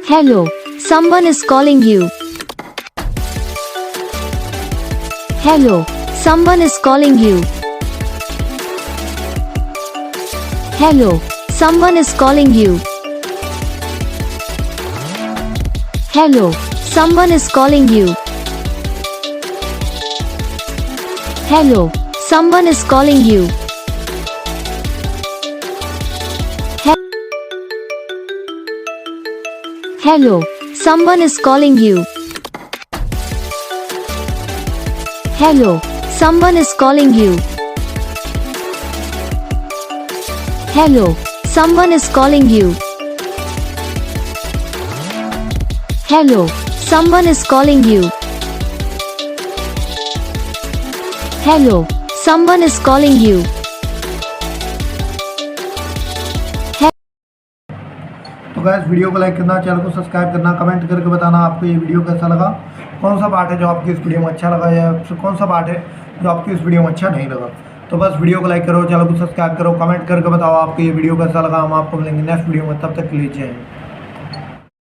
Hello, someone is calling you. Hello, someone is calling you. Hello, someone is calling you. Hello, someone is calling you. Hello, someone is calling you. Hello, someone is calling you. Hello, someone is calling you. Hello, someone is calling you. Hello, someone is calling you. Hello, someone is calling you. तो guys video को like करना, channel को subscribe करना, comment करके बताना आपको ये video कैसा लगा, कौन सा पार्ट है जो आपकी इस वीडियो में अच्छा लगा या कौन सा पार्ट है जो आपकी इस वीडियो में अच्छा नहीं लगा। तो बस वीडियो को लाइक करो, चैनल को सब्सक्राइब करो, कमेंट करके बताओ आपको ये वीडियो कैसा लगा। हम आपको मिलेंगे नेक्स्ट वीडियो में, तब तक के लिए जय हिंद।